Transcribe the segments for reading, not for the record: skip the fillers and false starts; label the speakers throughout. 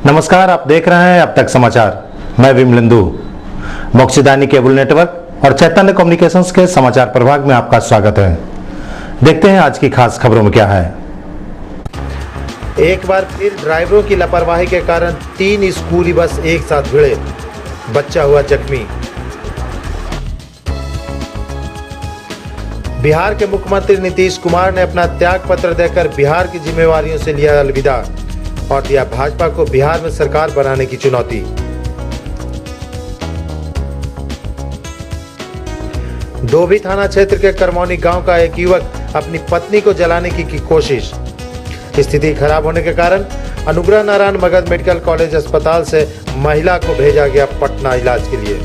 Speaker 1: नमस्कार, आप देख रहे हैं अब तक समाचार। मैं विमलेंदु। मोक्षदानी केबल नेटवर्क और चैतन्य कम्युनिकेशंस के समाचार प्रभाग में आपका स्वागत है। देखते हैं आज की खास खबरों में क्या है। एक बार फिर ड्राइवरों की लापरवाही के कारण 3 स्कूली बस एक साथ भिड़े, बच्चा हुआ जख्मी। बिहार के मुख्यमंत्री नीतीश कुमार ने अपना त्याग पत्र देकर बिहार की जिम्मेवारियों से लिया अलविदा और दिया भाजपा को बिहार में सरकार बनाने की चुनौती। डोभी थाना क्षेत्र के करमौनी गांव का एक युवक अपनी पत्नी को जलाने की कोशिश। स्थिति खराब होने के कारण अनुग्रह नारायण मगध मेडिकल कॉलेज अस्पताल से महिला को भेजा गया पटना इलाज के लिए।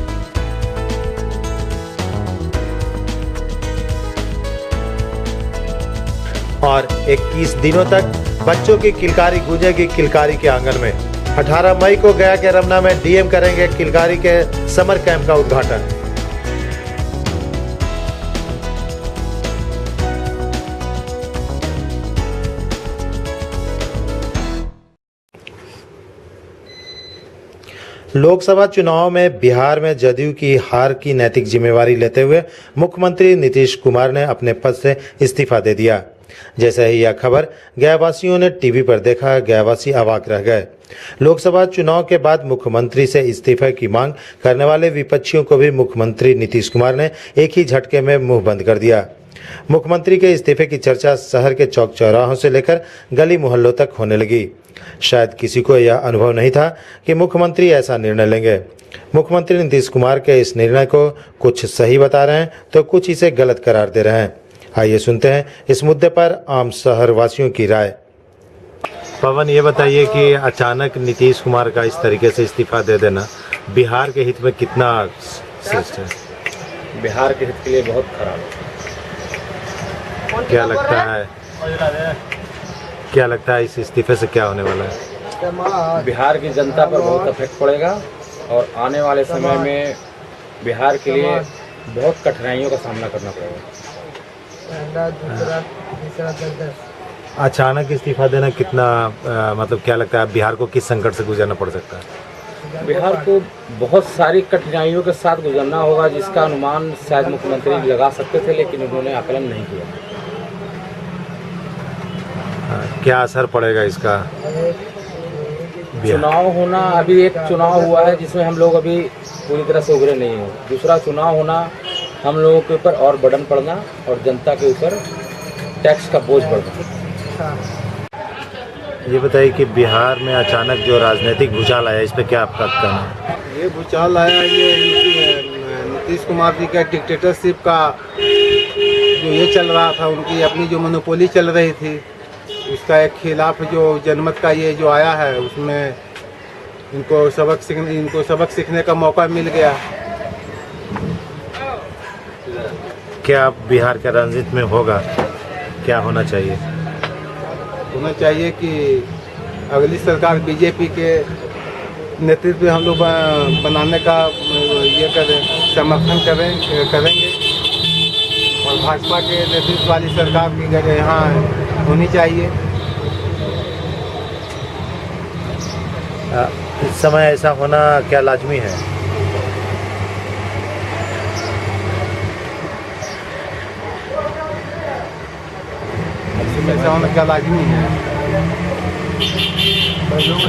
Speaker 1: और 21 दिनों तक बच्चों की किलकारी गूंजेगी किलकारी के आंगन में। 18 मई को गया के रमना में डीएम करेंगे किलकारी के समर कैंप का उद्घाटन। लोकसभा चुनाव में बिहार में जदयू की हार की नैतिक जिम्मेवारी लेते हुए मुख्यमंत्री नीतीश कुमार ने अपने पद से इस्तीफा दे दिया। जैसे ही यह खबर गयावासियों ने टीवी पर देखा, गयावासी अवाक रह गए। लोकसभा चुनाव के बाद मुख्यमंत्री से इस्तीफे की मांग करने वाले विपक्षियों को भी मुख्यमंत्री नीतीश कुमार ने एक ही झटके में मुंह बंद कर दिया। मुख्यमंत्री के इस्तीफे की चर्चा शहर के चौक चौराहों से लेकर गली मोहल्लों तक होने लगी। शायद किसी को यह अनुभव नहीं था कि मुख्यमंत्री ऐसा निर्णय लेंगे। मुख्यमंत्री नीतीश कुमार के इस निर्णय को कुछ सही बता रहे हैं तो कुछ इसे गलत करार दे रहे हैं। आइए सुनते हैं इस मुद्दे पर आम शहर वासियों की राय। पवन, ये बताइए कि अचानक नीतीश कुमार का इस तरीके से इस्तीफा दे देना बिहार के हित में कितना श्रेष्ठ है?
Speaker 2: बिहार के हित के लिए बहुत खराब है।
Speaker 1: क्या लगता है इस इस्तीफे से क्या होने वाला है?
Speaker 2: बिहार की जनता पर बहुत इफेक्ट पड़ेगा और आने वाले समय में बिहार के लिए बहुत कठिनाइयों का सामना करना पड़ेगा।
Speaker 1: अचानक इस्तीफा देना कितना मतलब क्या लगता है बिहार को किस संकट से गुजरना पड़ सकता है?
Speaker 2: बिहार को बहुत सारी कठिनाइयों के साथ गुजरना होगा, जिसका अनुमान शायद मुख्यमंत्री लगा सकते थे, लेकिन उन्होंने आकलन नहीं किया।
Speaker 1: क्या असर पड़ेगा इसका?
Speaker 2: चुनाव होना, अभी एक चुनाव हुआ है जिसमें हम लोग अभी पूरी तरह से उभरे नहीं हैं। दूसरा चुनाव होना, हम लोगों के ऊपर और बर्डन पड़ना और जनता के ऊपर टैक्स का बोझ बढ़ना।
Speaker 1: ये बताइए कि बिहार में अचानक जो राजनीतिक भूचाल आया, इस पे क्या आपका कहना है?
Speaker 3: ये भूचाल आया, ये नीतीश कुमार जी का डिक्टेटरशिप का जो ये चल रहा था, उनकी अपनी जो मोनोपोली चल रही थी, उसका एक खिलाफ जो जनमत का ये जो आया है, उसमें इनको सबक सीखने का मौका मिल गया।
Speaker 1: क्या बिहार के राजनीति में होगा? क्या होना चाहिए?
Speaker 3: होना चाहिए कि अगली सरकार बीजेपी के नेतृत्व में हम लोग बनाने का ये समर्थन करेंगे और भाजपा के नेतृत्व वाली सरकार की जगह यहाँ होनी चाहिए।
Speaker 1: इस समय ऐसा होना क्या लाजमी है?
Speaker 3: ऐसा होना क्या लाजमी है?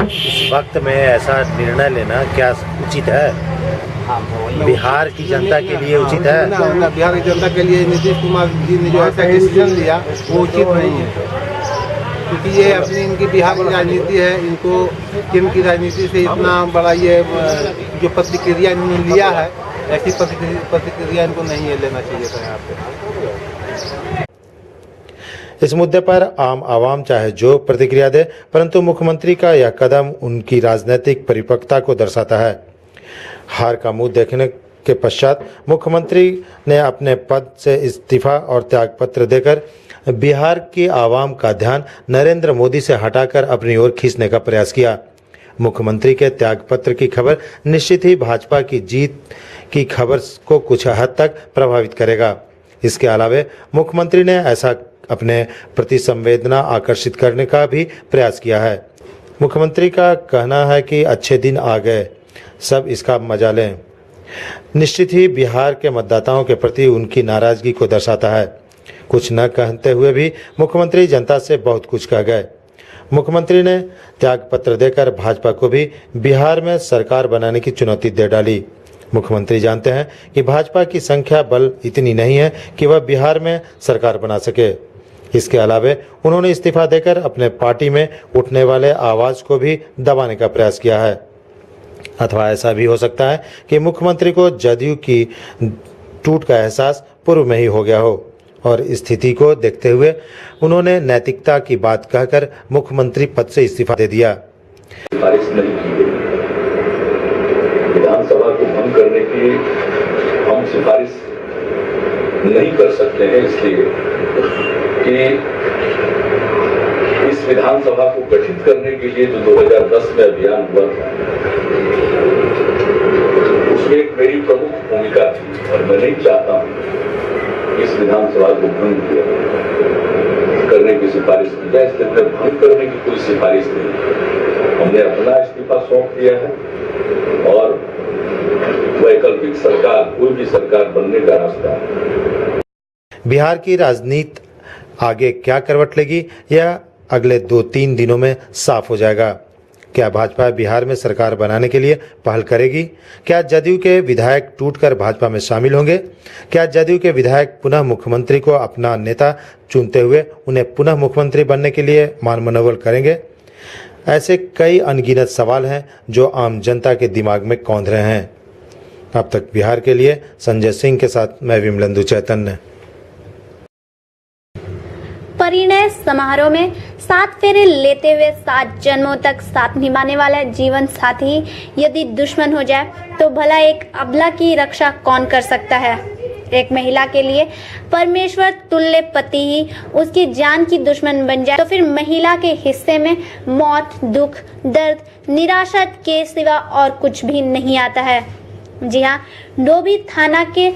Speaker 1: इस वक्त में ऐसा निर्णय लेना क्या उचित है? बिहार की जनता के लिए उचित है?
Speaker 3: बिहार की जनता के लिए नीतीश कुमार जी ने जो ऐसा डिसीजन लिया वो उचित नहीं है, क्योंकि ये अपनी इनकी बिहार की राजनीति है। इनको की राजनीति से इतना बड़ा ये जो प्रतिक्रिया इन्होंने लिया है, ऐसी प्रतिक्रिया इनको नहीं लेना चाहिए था यहाँ पे।
Speaker 1: इस मुद्दे पर आम आवाम चाहे जो प्रतिक्रिया दे, परंतु मुख्यमंत्री का यह कदम उनकी राजनीतिक परिपक्वता को दर्शाता है। हार का मुंह देखने के पश्चात मुख्यमंत्री ने अपने पद से इस्तीफा और त्यागपत्र देकर बिहार की आवाम का ध्यान नरेंद्र मोदी से हटाकर अपनी ओर खींचने का प्रयास किया। मुख्यमंत्री के त्यागपत्र की खबर निश्चित ही भाजपा की जीत की खबर को कुछ हद तक प्रभावित करेगा। इसके अलावा मुख्यमंत्री ने ऐसा अपने प्रति संवेदना आकर्षित करने का भी प्रयास किया है। मुख्यमंत्री का कहना है कि अच्छे दिन आ गए, सब इसका मजा लें। निश्चित ही बिहार के मतदाताओं के प्रति उनकी नाराजगी को दर्शाता है। कुछ न कहते हुए भी मुख्यमंत्री जनता से बहुत कुछ कह गए। मुख्यमंत्री ने त्यागपत्र देकर भाजपा को भी बिहार में सरकार बनाने की चुनौती दे डाली। मुख्यमंत्री जानते हैं कि भाजपा की संख्या बल इतनी नहीं है कि वह बिहार में सरकार बना सके। इसके अलावा उन्होंने इस्तीफा देकर अपने पार्टी में उठने वाले आवाज को भी दबाने का प्रयास किया है। अथवा ऐसा भी हो सकता है कि मुख्यमंत्री को जदयू की टूट का एहसास पूर्व में ही हो गया हो और स्थिति को देखते हुए उन्होंने नैतिकता की बात कहकर मुख्यमंत्री पद से इस्तीफा दे दिया।
Speaker 4: सिफारिश नहीं की गई। विधानसभा को भंग करने की हम सिफारिश नहीं कर सकते हैं, इसलिए कि इस विधानसभा को गठित करने के लिए जो 2010 में अभियान हुआ था, उसमें एक मेरी प्रमुख भूमिका थी और मैं नहीं चाहता हूं इस विधानसभा को भंग करने की सिफारिश की जाए, इसलिए मैं भंग करने की कोई सिफारिश नहीं। हमने अपना इस्तीफा सौंप दिया है और वैकल्पिक सरकार, कोई भी सरकार बनने का रास्ता है।
Speaker 1: बिहार की राजनीति आगे क्या करवट लेगी, यह अगले 2-3 दिनों में साफ हो जाएगा। क्या भाजपा बिहार में सरकार बनाने के लिए पहल करेगी? क्या जदयू के विधायक टूटकर भाजपा में शामिल होंगे? क्या जदयू के विधायक पुनः मुख्यमंत्री को अपना नेता चुनते हुए उन्हें पुनः मुख्यमंत्री बनने के लिए मान मनोबल करेंगे? ऐसे कई अनगिनत सवाल हैं जो आम जनता के दिमाग में कौंध रहे हैं। अब तक बिहार के लिए संजय सिंह के साथ मैं विमलेंदु चैतन्य।
Speaker 5: परिणय समारोह में 7 फेरे लेते हुए 7 जन्मों तक साथ निभाने वाला जीवन साथी यदि दुश्मन हो जाए तो भला एक अबला की रक्षा कौन कर सकता है। एक महिला के लिए परमेश्वर तुल्य पति ही उसकी जान की दुश्मन बन जाए तो फिर महिला के हिस्से में मौत, दुख, दर्द, निराशा के सिवा और कुछ भी नहीं आता है। जी हाँ, डोभी थाना के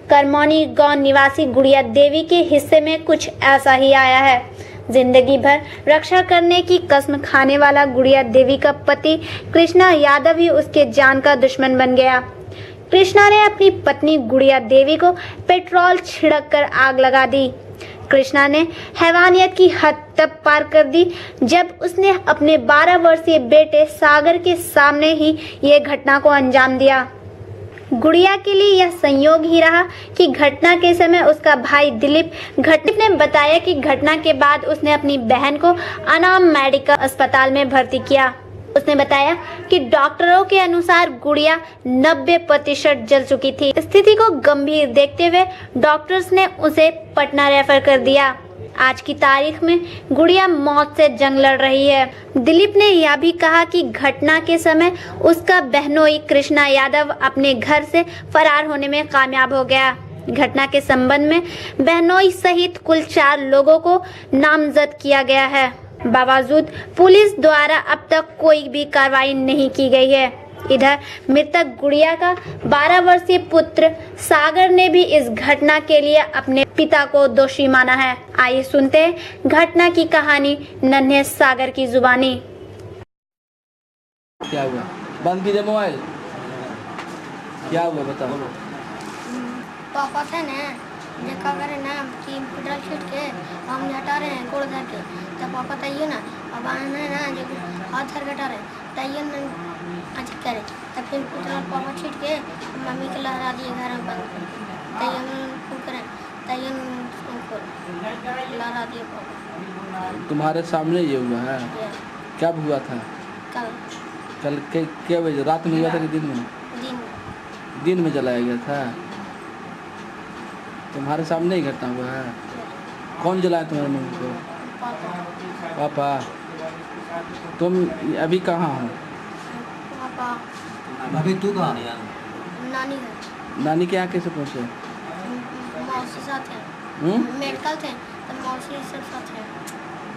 Speaker 5: करमौनी गांव निवासी गुड़िया देवी के हिस्से में कुछ ऐसा ही आया है। जिंदगी भर रक्षा करने की कसम खाने वाला गुड़िया देवी का पति कृष्णा यादव ही उसके जान का दुश्मन बन गया। कृष्णा ने अपनी पत्नी गुड़िया देवी को पेट्रोल छिड़क कर आग लगा दी। कृष्णा ने हैवानियत की हद तब पार कर दी जब उसने अपने 12 वर्षीय बेटे सागर के सामने ही ये घटना को अंजाम दिया। गुड़िया के लिए यह संयोग ही रहा कि घटना के समय उसका भाई दिलीप ने बताया कि घटना के बाद उसने अपनी बहन को अनाम मेडिकल अस्पताल में भर्ती किया। उसने बताया कि डॉक्टरों के अनुसार गुड़िया 90% जल चुकी थी। स्थिति को गंभीर देखते हुए डॉक्टर्स ने उसे पटना रेफर कर दिया। आज की तारीख में गुड़िया मौत से जंग लड़ रही है। दिलीप ने यह भी कहा कि घटना के समय उसका बहनोई कृष्णा यादव अपने घर से फरार होने में कामयाब हो गया। घटना के संबंध में बहनोई सहित कुल 4 लोगों को नामजद किया गया है। बावजूद पुलिस द्वारा अब तक कोई भी कार्रवाई नहीं की गई है। इधर मृतक गुड़िया का 12 वर्षीय पुत्र सागर ने भी इस घटना के लिए अपने पिता को दोषी माना है। आइए सुनते हैं घटना की कहानी नन्हे सागर की जुबानी।
Speaker 6: क्या हुआ? बंद कीजिए मोबाइल। क्या हुआ बताओ।
Speaker 7: पापा थे ना देखा करे ना कि पेट्रोल छीट के हम हटा रहे हैं गोड़ धर के, तब पापा तइयो ना अब आने ना जो हाथ धर के हटा रहे तइयो ना आज करे, तब फिर पेट्रोल पापा छीट के मम्मी के लहरा दिए घर में बंद कर तइयो खूब करे तइयो लहरा दिए पापा।
Speaker 6: तुम्हारे सामने ये हुआ है? कब हुआ था? कल के क्या बजे? रात में हुआ था कि दिन में? दिन में जलाया गया था। तुम्हारे सामने ही घटना हुआ है? कौन जलाया तुम्हारे मम्मी को? पापा। तुम अभी कहाँ हो?
Speaker 7: पापा।
Speaker 8: अभी तू कहाँ है?
Speaker 7: नानी है।
Speaker 6: नानी के यहाँ कैसे पहुँचे?
Speaker 7: मौसी साथ है। मेडिकल थे तो मौसी सब साथ है।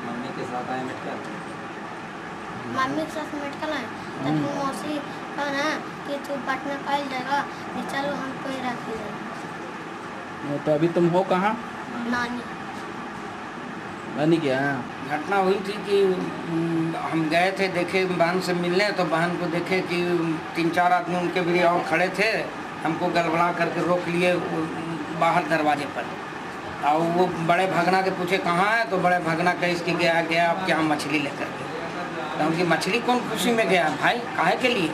Speaker 8: मम्मी के साथ आए मेडिकल?
Speaker 7: मम्मी के साथ मेडिकल है तब मौसी कहा ना कि तू पटना कल जाएगा, चलो हमको ही रख ले।
Speaker 6: तो अभी तुम हो कहाँ?
Speaker 7: नानी।
Speaker 6: नहीं क्या है?
Speaker 9: घटना हुई थी कि हम गए थे देखे बहन से मिलने, तो बहन को देखे कि 3-4 आदमी उनके भी और खड़े थे, हमको गड़बड़ा करके रोक लिए बाहर दरवाजे पर। और वो बड़े भगना के पूछे कहाँ है, तो बड़े भगना कहे इसकी गया आप क्या मछली लेकर के। तो उनकी मछली कौन खुशी में गया भाई, काहे के लिए?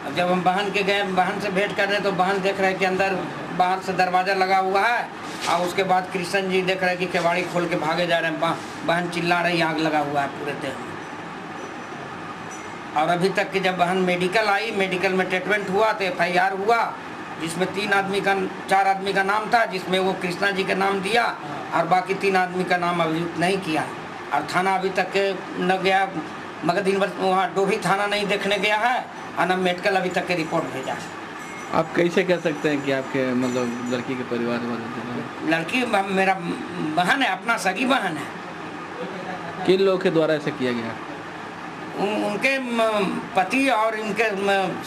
Speaker 9: अब जब हम बहन के गए, बहन से भेंट कर रहे तो बहन देख रहे कि अंदर बाहर से दरवाज़ा लगा हुआ है, और उसके बाद कृष्ण जी देख रहे कि केवाड़ी खोल के भागे जा रहे हैं। बहन चिल्ला रही आग लगा हुआ है पूरे देह में। और अभी तक कि जब बहन मेडिकल आई, मेडिकल में ट्रीटमेंट हुआ तो FIR हुआ, जिसमें 4 आदमी का नाम था, जिसमें वो कृष्णा जी का नाम दिया और बाकी 3 आदमी का नाम अभियुक्त नहीं किया। और थाना अभी तक न गया, मगर दिन भर वहाँ डोभी थाना नहीं देखने गया है, और न मेडिकल अभी तक के रिपोर्ट भेजा है।
Speaker 6: आप कैसे कह सकते हैं कि आपके मतलब लड़की के परिवार वाले?
Speaker 9: लड़की मेरा बहन है, अपना सगी बहन है।
Speaker 6: किन लोगों के द्वारा ऐसा किया गया?
Speaker 9: उनके पति और इनके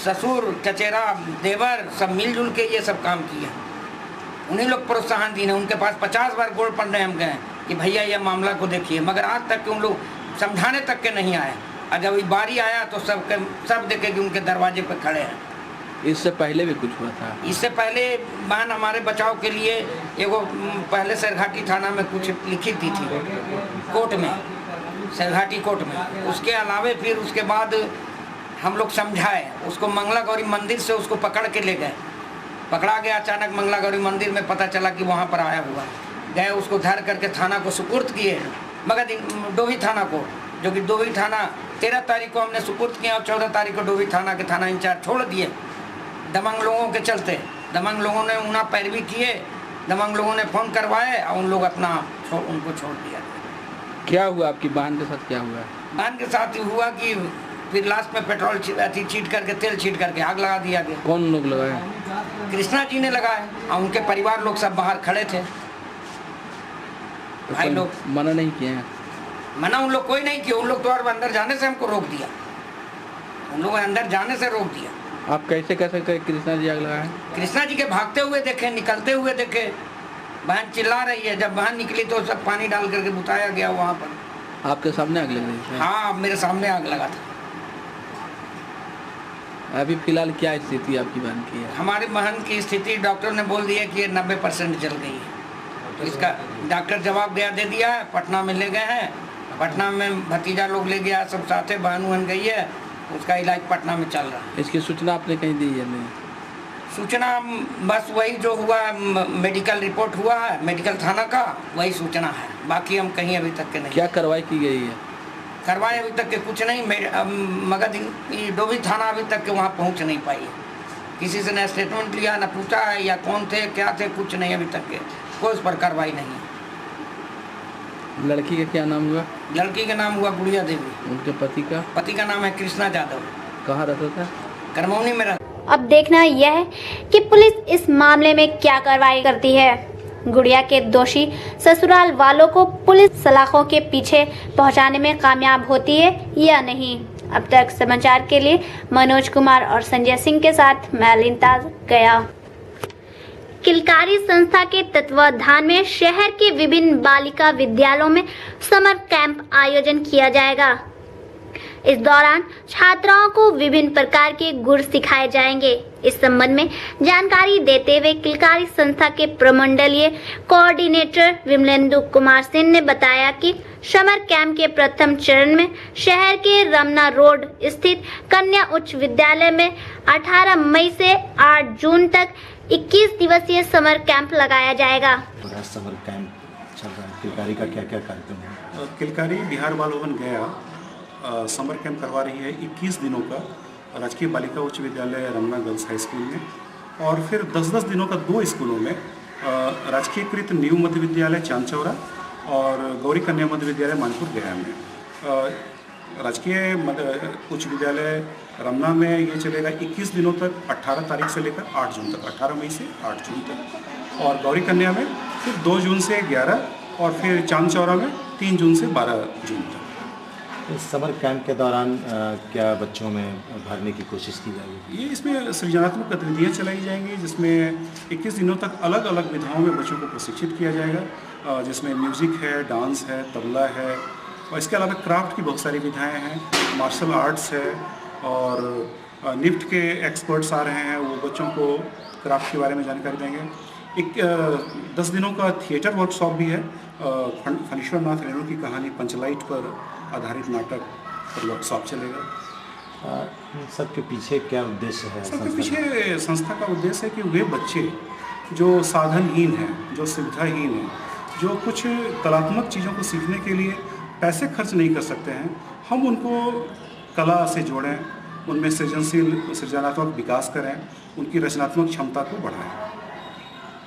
Speaker 9: ससुर, चचेरा, देवर सब मिलजुल के ये सब काम किया। उन्हीं लोग प्रोत्साहन दिए। उनके पास 50 बार गोड़ पड़ने हम गए कि भैया ये मामला को देखिए, मगर आज तक के उन लोग समझाने तक के नहीं आए। और जब ये बारी आया तो सब देखे कि उनके दरवाजे पर खड़े हैं।
Speaker 6: इससे पहले भी कुछ हुआ था?
Speaker 9: इससे पहले बहन हमारे बचाव के लिए एगो पहले सरघाटी थाना में कुछ लिखी थी कोर्ट में, सरघाटी कोर्ट में। उसके अलावे फिर उसके बाद हम लोग समझाए उसको, मंगला गौरी मंदिर से उसको पकड़ के ले गए। पकड़ा गया अचानक मंगला गौरी मंदिर में, पता चला कि वहाँ पर आया हुआ गए। उसको धर करके थाना को सुपुर्द किए, मगर डोभी थाना को, जो कि डोभी थाना 13 तारीख को हमने सुपुर्द किया और 14 तारीख को डोभी थाना के थाना इंचार्ज छोड़ दिए। दबंग लोगों के चलते दबंग लोगों ने उन्हें पैरवी किए, दबंग लोगों ने फ़ोन करवाए और उन लोग उनको छोड़ दिया।
Speaker 6: क्या हुआ आपकी बहन के साथ? क्या हुआ
Speaker 9: बहन के साथ हुआ कि फिर लास्ट में पेट्रोल छीट करके, तेल छीट करके आग लगा दिया गया।
Speaker 6: कौन लोग लगाए?
Speaker 9: कृष्णा जी ने लगाए और उनके परिवार लोग सब बाहर खड़े थे।
Speaker 6: तो
Speaker 9: भाई लोग
Speaker 6: मना नहीं किए हैं?
Speaker 9: मना उन लोग कोई नहीं किया। उन लोग तो और अंदर जाने से हमको रोक दिया, उन लोगों ने अंदर जाने से रोक दिया।
Speaker 6: आप कैसे कह सकते हैं कृष्णा जी आग लगाए?
Speaker 9: कृष्णा जी के भागते हुए देखे, निकलते हुए देखे। बहन चिल्ला रही है, जब बहन निकली तो सब पानी डाल करके बुताया गया वहाँ पर।
Speaker 6: आपके सामने आग लग रही थी?
Speaker 9: हाँ, मेरे सामने आग लगा था।
Speaker 6: अभी फिलहाल क्या स्थिति आपकी बहन की है?
Speaker 9: हमारी बहन की स्थिति डॉक्टर ने बोल दिया कि ये 90% जल गई है। तो इसका डॉक्टर जवाब दे दिया है। पटना में ले गए हैं, पटना में भतीजा लोग ले गया, सब साथे बहन वहन गई है, उसका इलाज पटना में चल रहा है।
Speaker 6: इसकी सूचना आपने कहीं दी है? नहीं,
Speaker 9: सूचना बस वही जो हुआ, मेडिकल रिपोर्ट हुआ है मेडिकल थाना का, वही सूचना है। बाकी हम कहीं अभी तक के नहीं।
Speaker 6: क्या कार्रवाई की गई है?
Speaker 9: कार्रवाई अभी तक के कुछ नहीं, मगर डोभी थाना अभी तक के वहाँ पहुँच नहीं पाई है। किसी से न स्टेटमेंट लिया, न पूछा है या कौन थे क्या थे, कुछ नहीं अभी तक के, कोई उस पर कार्रवाई नहीं है।
Speaker 6: लड़की का क्या नाम हुआ?
Speaker 9: लड़की का नाम हुआ गुड़िया देवी।
Speaker 6: उनके पति का
Speaker 9: नाम है कृष्णा यादव।
Speaker 6: कहाँ रहता था?
Speaker 9: करमौनी में।
Speaker 5: अब देखना यह है कि पुलिस इस मामले में क्या कार्रवाई करती है। गुड़िया के दोषी ससुराल वालों को पुलिस सलाखों के पीछे पहुंचाने में कामयाब होती है या नहीं। अब तक समाचार के लिए मनोज कुमार और संजय सिंह के साथ मैं लिंताज गया। किलकारी संस्था के तत्वाधान में शहर के विभिन्न बालिका विद्यालयों में समर कैंप आयोजन किया जाएगा। इस दौरान छात्राओं को विभिन्न प्रकार के गुर सिखाए जाएंगे। इस संबंध में जानकारी देते हुए किलकारी संस्था के प्रमंडलीय कोऑर्डिनेटर विमलेंदु कुमार सिंह ने बताया कि समर कैंप के प्रथम चरण में शहर के रमना रोड स्थित कन्या उच्च विद्यालय में 18 मई से 8 जून तक 21 दिवसीय समर कैंप लगाया जाएगा।
Speaker 10: समर कैंप चल रहा है, किलकारी का क्या क्या कार्यक्रम है?
Speaker 11: किलकारी बिहार बाल भवन गया समर कैंप करवा रही है 21 दिनों का राजकीय बालिका उच्च विद्यालय रमना गर्ल्स हाई स्कूल में, और फिर 10-10 दिनों का 2 स्कूलों में राजकीयकृत न्यू मध्य विद्यालय चांदचौरा और गौरी कन्या मध्य विद्यालय मानपुर गया में। राजकीय उच्च विद्यालय रमना में ये चलेगा 21 दिनों तक, 18 तारीख से लेकर 8 जून तक, 18 मई से 8 जून तक। और गौरी कन्या में फिर 2 जून से 11 और फिर चांदचौरा में 3 जून से 12 जून तक।
Speaker 10: इस समर कैंप के दौरान क्या बच्चों में भरने की कोशिश की जाएगी?
Speaker 11: ये इसमें सृजनात्मक गतिविधियाँ चलाई जाएंगी, जिसमें 21 दिनों तक अलग अलग विधाओं में बच्चों को प्रशिक्षित किया जाएगा। जिसमें म्यूज़िक है, डांस है, तबला है और इसके अलावा क्राफ्ट की बहुत सारी विधाएँ हैं, मार्शल आर्ट्स है और निफ्ट के एक्सपर्ट्स आ रहे हैं, वो बच्चों को क्राफ्ट के बारे में जानकारी देंगे। एक 10 दिनों का थिएटर वर्कशॉप भी है। फणीश्वर नाथ रेणु की कहानी पंचलाइट पर आधारित नाटक पर वर्कशॉप चलेगा।
Speaker 10: सबके पीछे क्या उद्देश्य है?
Speaker 11: सबके पीछे संस्था का उद्देश्य है कि वे बच्चे जो साधनहीन हैं, जो सुविधाहीन हैं, जो कुछ कलात्मक चीज़ों को सीखने के लिए पैसे खर्च नहीं कर सकते हैं, हम उनको कला से जोड़ें, उनमें सृजनात्मक विकास करें, उनकी रचनात्मक क्षमता को बढ़ाएं।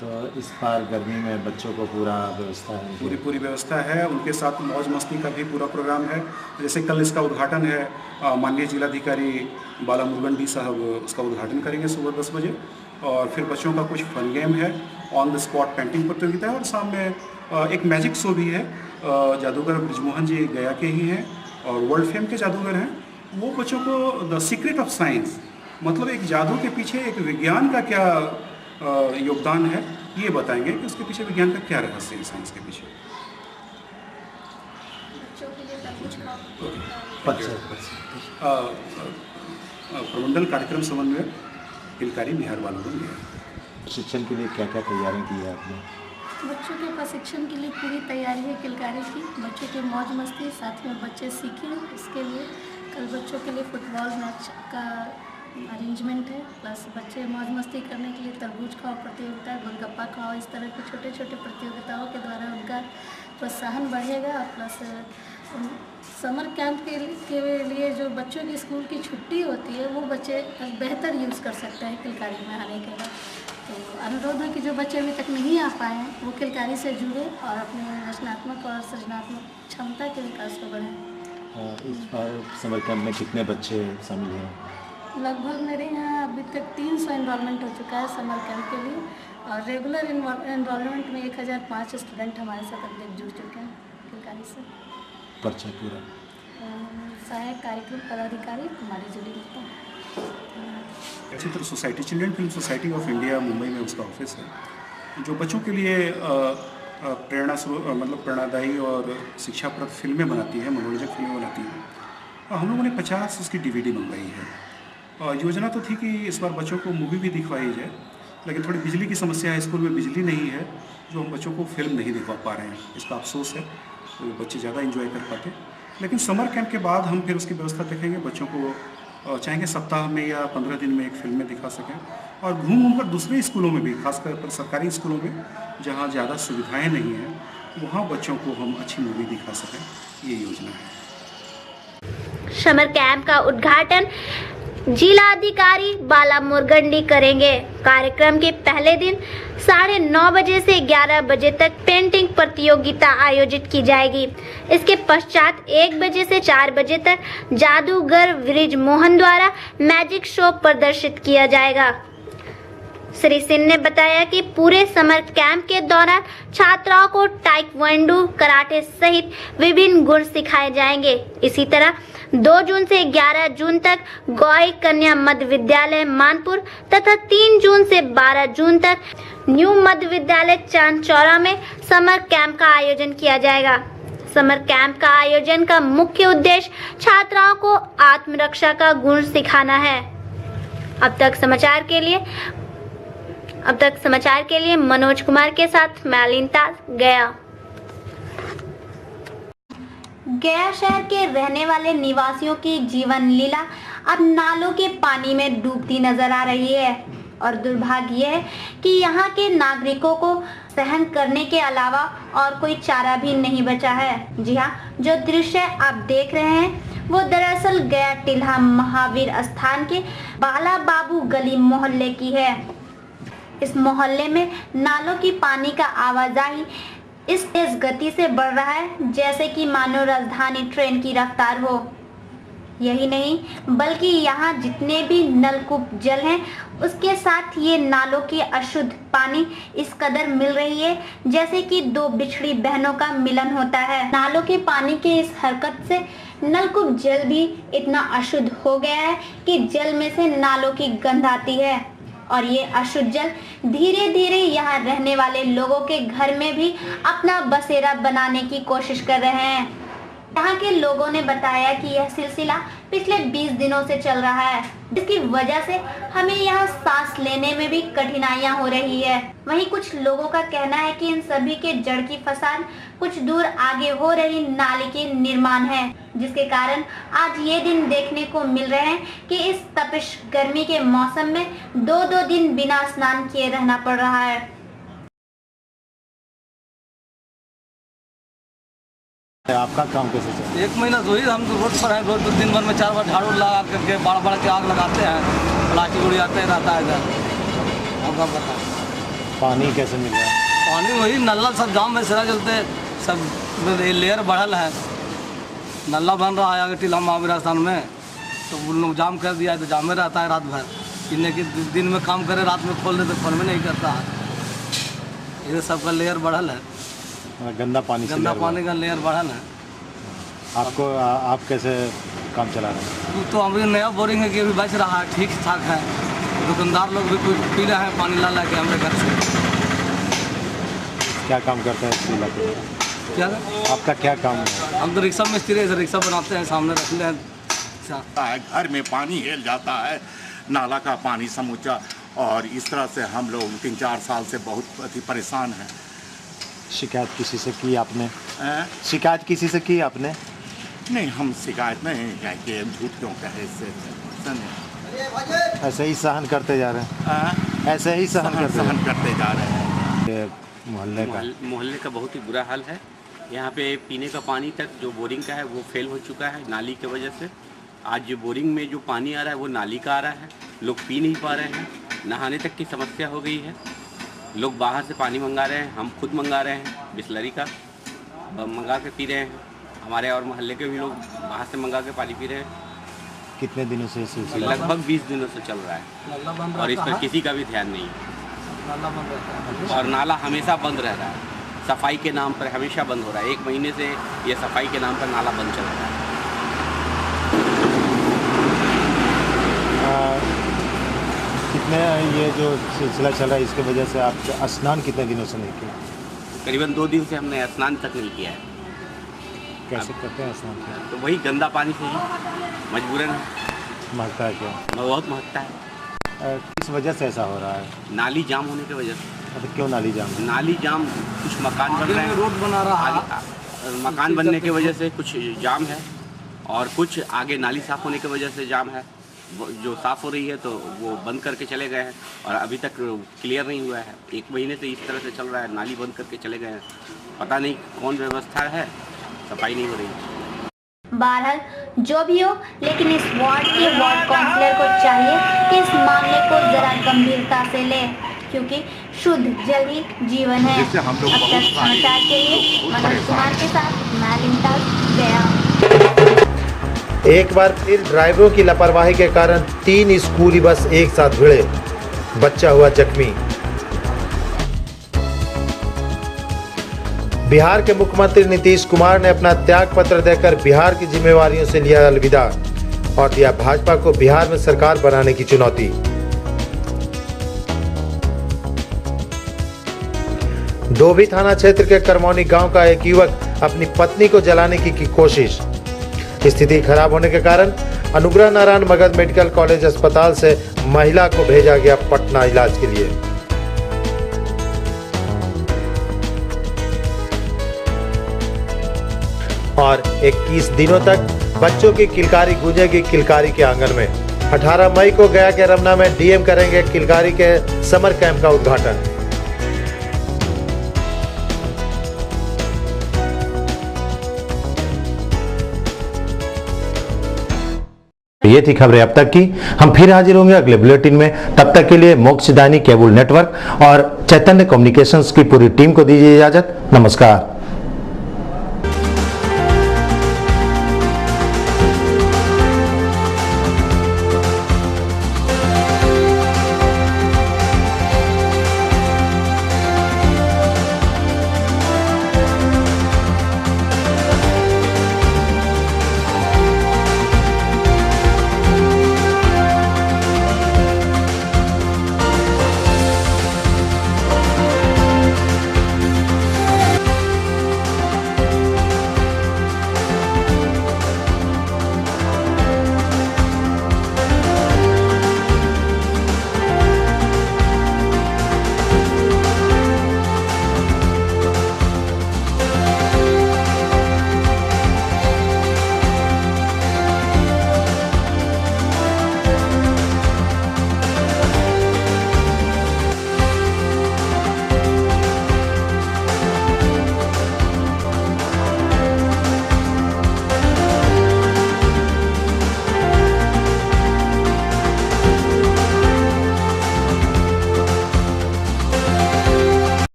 Speaker 10: तो इस बार गर्मी में बच्चों को पूरा व्यवस्था है?
Speaker 11: पूरी व्यवस्था है। उनके साथ मौज मस्ती का भी पूरा प्रोग्राम है। जैसे कल इसका उद्घाटन है, माननीय जिलाधिकारी बाला मुरुगन डी साहब उसका उद्घाटन करेंगे सुबह 10 बजे और फिर बच्चों का कुछ फन गेम है, ऑन द स्पॉट पेंटिंग प्रतियोगिता है और शाम में एक मैजिक शो भी है। जादूगर ब्रिजमोहन जी गया के ही हैं और वर्ल्ड फेम के जादूगर हैं। वो बच्चों को द सीक्रेट ऑफ साइंस, मतलब एक जादू के पीछे एक विज्ञान का क्या योगदान है, ये बताएंगे कि उसके पीछे विज्ञान का क्या रहस्य है, साइंस के पीछे। प्रमंडल कार्यक्रम समन्वय किलकारी बिहार वालों ने
Speaker 10: प्रशिक्षण के लिए क्या क्या तैयारियां की है आपने?
Speaker 12: बच्चों के प्रशिक्षण के लिए पूरी तैयारी है किलकारी की। बच्चों के मौज मस्ती, साथ में बच्चे सीखें, इसके लिए कल बच्चों के लिए फुटबॉल मैच का अरेंजमेंट है, प्लस बच्चे मौज मस्ती करने के लिए तरबूज खाओ प्रतियोगिता, गोलगप्पा खाओ, इस तरह की छोटे छोटे प्रतियोगिताओं के द्वारा उनका प्रोत्साहन बढ़ेगा। और प्लस समर कैंप के लिए जो बच्चों की स्कूल की छुट्टी होती है वो बच्चे बेहतर यूज़ कर सकते हैं किलकारी में आने के बाद। तो अनुरोध है कि जो बच्चे अभी तक नहीं आ पाए हैं वो किलकारी से जुड़े और अपने रचनात्मक और सृजनात्मक क्षमता के विकास को बढ़ाएं।
Speaker 10: इस बार समर कैंप में कितने बच्चे शामिल हैं?
Speaker 12: लगभग मेरे यहाँ अभी तक 300 एनरोलमेंट हो चुका है समर कैंप के लिए और रेगुलर एनरोलमेंट में 1005 स्टूडेंट हमारे साथ अब तक जुड़ चुके हैं किलकारी से।
Speaker 10: पर्चा पूरा?
Speaker 12: सहायक कार्यक्रम पदाधिकारी कुमारी जुली गुप्ता।
Speaker 11: चित्र society, children film society of India Mumbai में उसका ऑफिस है, जो बच्चों के लिए प्रेरणादायी और शिक्षाप्रद फिल्में बनाती है, मनोरंजक फिल्में बनाती है। हम लोगों ने 50 उसकी DVD मंगवाई है। योजना तो थी कि इस बार बच्चों को मूवी भी दिखवाई जाए, लेकिन थोड़ी बिजली की समस्या है, स्कूल में बिजली नहीं है, जो हम बच्चों को फिल्म नहीं दिखवा पा रहे हैं, इसका अफसोस है। तो बच्चे ज़्यादा एंजॉय कर पाते, लेकिन समर कैंप के बाद हम फिर उसकी व्यवस्था देखेंगे। बच्चों को चाहेंगे सप्ताह में या 15 दिन में एक फिल्में दिखा सकें और घूम कर दूसरे स्कूलों में भी, खासकर पर सरकारी स्कूलों में जहाँ ज़्यादा सुविधाएँ नहीं हैं, वहाँ बच्चों को हम अच्छी मूवी दिखा सकें, ये योजना है।
Speaker 5: समर कैंप का उद्घाटन जिलाधिकारी बाला मुरुगन करेंगे। कार्यक्रम के पहले दिन 9:30 बजे से 11 बजे तक पेंटिंग प्रतियोगिता आयोजित की जाएगी। इसके पश्चात 1 बजे से 4 बजे तक जादूगर ब्रिजमोहन द्वारा मैजिक शो प्रदर्शित किया जाएगा। श्री सिंह ने बताया कि पूरे समर कैंप के दौरान छात्राओं को ताइक्वांडो, कराटे सहित विभिन्न गुण सिखाए जाएंगे। इसी तरह 2 जून से 11 जून तक गौई कन्या मध्य विद्यालय मानपुर तथा 3 जून से 12 जून तक न्यू मध्य विद्यालय चांदचौरा में समर कैंप का आयोजन किया जाएगा। समर कैंप का आयोजन का मुख्य उद्देश्य छात्राओं को आत्मरक्षा का गुण सिखाना है। अब तक समाचार के लिए मनोज कुमार के साथ मैलिन ताज, गया। गया शहर के रहने वाले निवासियों की जीवन लीला अब नालों के पानी में डूबती नजर आ रही है और दुर्भाग्य यह है कि यहाँ के नागरिकों को सहन करने के अलावा और कोई चारा भी नहीं बचा है। जी हाँ, जो दृश्य आप देख रहे हैं वो दरअसल गया टिल्हा महावीर स्थान के बाला बाबू गली मोहल्ले की है। इस मोहल्ले में नालों की पानी का आवाजाही इस तेज गति से बढ़ रहा है जैसे कि मानो राजधानी ट्रेन की रफ्तार हो। यही नहीं बल्कि यहाँ जितने भी नलकूप जल हैं उसके साथ ये नालों की अशुद्ध पानी इस कदर मिल रही है जैसे कि 2 बिछड़ी बहनों का मिलन होता है। नालों के पानी के इस हरकत से नलकूप जल भी इतना अशुद्ध हो गया है कि जल में से नालों की गंध आती है और ये अशुद्ध जल धीरे धीरे यहाँ रहने वाले लोगों के घर में भी अपना बसेरा बनाने की कोशिश कर रहे हैं। यहाँ के लोगों ने बताया कि यह सिलसिला पिछले 20 दिनों से चल रहा है, जिसकी वजह से हमें यहाँ सांस लेने में भी कठिनाइयाँ हो रही है। वहीं कुछ लोगों का कहना है कि इन सभी के जड़ की फसाद कुछ दूर आगे हो रही नाली के निर्माण है, जिसके कारण आज ये दिन देखने को मिल रहे हैं कि इस तपिश गर्मी के मौसम में 2-2 दिन बिना स्नान किए रहना पड़ रहा है।
Speaker 10: आपका काम कैसे चल रहा है?
Speaker 6: 1 महीना तो ही हम तो रोड पर हैं, रोज दिन भर में 4 बार झाड़ू लगा करके बाड़ के आग लगाते हैं, प्लास्टिक उड़ाते रहता है इधर। आपका पता
Speaker 10: पानी कैसे मिल रहा है?
Speaker 6: पानी वही नल्ला सब जाम में सिरा चलते सब लेयर बढ़ल है, नल्ला बन रहा है आगे टिल्हा महावीर स्थान में, तो उन लोग जाम कर दिया है तो जाम में रहता है रात भर। इन्हें कि दिन में काम करे रात में खोल दे तो खोल में नहीं करता है, इधर सबका लेयर बढ़ल है,
Speaker 10: गंदा पानी
Speaker 6: का लेयर बढ़ल है।
Speaker 10: आपको आप कैसे काम चला रहे हैं?
Speaker 6: तो अभी नया बोरिंग है कि अभी बच रहा है, ठीक ठाक है। दुकानदार लोग भी कुछ पी रहे हैं पानी ला के हमारे घर से।
Speaker 10: क्या काम करते हैं इस इलाके में?
Speaker 6: क्या
Speaker 10: आपका क्या काम है?
Speaker 6: हम तो रिक्शा मिस्त्री है, रिक्शा बनाते हैं, सामने रख ले हैं।
Speaker 13: घर में पानी हिल जाता है, नाला का पानी समूचा, और इस तरह से हम लोग 3-4 साल से बहुत परेशान हैं।
Speaker 10: शिकायत किसी से की आपने? शिकायत किसी से की आपने?
Speaker 13: नहीं, हम शिकायत नहीं कि झूठ क्यों कहे, इससे
Speaker 10: ऐसे ही सहन करते जा रहे हैं। ऐसे ही सहन
Speaker 13: करते जा रहे हैं।
Speaker 14: मोहल्ले का बहुत ही बुरा हाल है। यहाँ पे पीने का पानी तक जो बोरिंग का है वो फेल हो चुका है नाली की वजह से। आज जो बोरिंग में जो पानी आ रहा है वो नाली का आ रहा है, लोग पी नहीं पा रहे हैं, नहाने तक की समस्या हो गई है। लोग बाहर से पानी मंगा रहे हैं, हम खुद मंगा रहे हैं, बिस्लरी का मंगा के पी रहे हैं। हमारे और मोहल्ले के भी लोग बाहर से मंगा के पानी पी रहे हैं।
Speaker 10: कितने दिनों से सिलसिला?
Speaker 14: लगभग 20 दिनों से चल रहा है और इस पर किसी का भी ध्यान नहीं है। और नाला हमेशा बंद रह रहा है, सफाई के नाम पर हमेशा बंद हो रहा है। 1 महीने से ये सफाई के नाम पर नाला बंद चल रहा है।
Speaker 10: कितने ये जो सिलसिला चल रहा है इसके वजह से आप स्नान कितने दिनों से नहीं किया?
Speaker 14: करीबन 2 दिन से हमने स्नान तक नहीं किया है।
Speaker 10: कैसे करते हैं स्नान?
Speaker 14: तो वही गंदा पानी से ही मजबूरन है।
Speaker 10: महकता है क्या?
Speaker 14: बहुत महकता है।
Speaker 10: किस वजह से ऐसा हो रहा है?
Speaker 14: नाली जाम होने की वजह से।
Speaker 10: अब क्यों नाली जाम?
Speaker 14: नाली जाम, कुछ मकान बन रहे हैं,
Speaker 6: रोड बना रहा है,
Speaker 14: मकान बनने की वजह से कुछ जाम है, और कुछ आगे नाली साफ़ होने की वजह से जाम है। जो साफ़ हो रही है तो वो बंद करके चले गए हैं और अभी तक क्लियर नहीं हुआ है। 1 महीने से इस तरह से चल रहा है, नाली बंद करके चले गए हैं। पता नहीं कौन व्यवस्था है, सफाई नहीं हो रही।
Speaker 5: बहरहाल जो भी हो, लेकिन इस वार्ड के वार्ड काउंसलर को चाहिए कि इस मामले को जरा गंभीरता से ले, क्योंकि शुद्ध जल ही जीवन है। अब तक समाचार के लिए मनोज कुमार के साथ मैं लिंटाल गया।
Speaker 1: एक बार फिर ड्राइवरों की लापरवाही के कारण 3 स्कूली बस एक साथ भिड़े, बच्चा हुआ जख्मी। बिहार के मुख्यमंत्री नीतीश कुमार ने अपना त्याग पत्र देकर बिहार की जिम्मेवारियों से लिया अलविदा और दिया भाजपा को बिहार में सरकार बनाने की चुनौती। डोभी थाना क्षेत्र के करमौनी गांव का एक युवक अपनी पत्नी को जलाने की कोशिश। स्थिति खराब होने के कारण अनुग्रह नारायण मगध मेडिकल कॉलेज अस्पताल से महिला को भेजा गया पटना इलाज के लिए। और 21 दिनों तक बच्चों की किलकारी गूंजेगी किलकारी के आंगन में। 18 मई को गया के रमना में डीएम करेंगे किलकारी के समर कैंप का उद्घाटन। ये थी खबरें अब तक की। हम फिर हाजिर होंगे अगले बुलेटिन में। तब तक के लिए मोक्षदायिनी केबल नेटवर्क और चैतन्य कम्युनिकेशंस की पूरी टीम को दीजिए इजाजत। नमस्कार।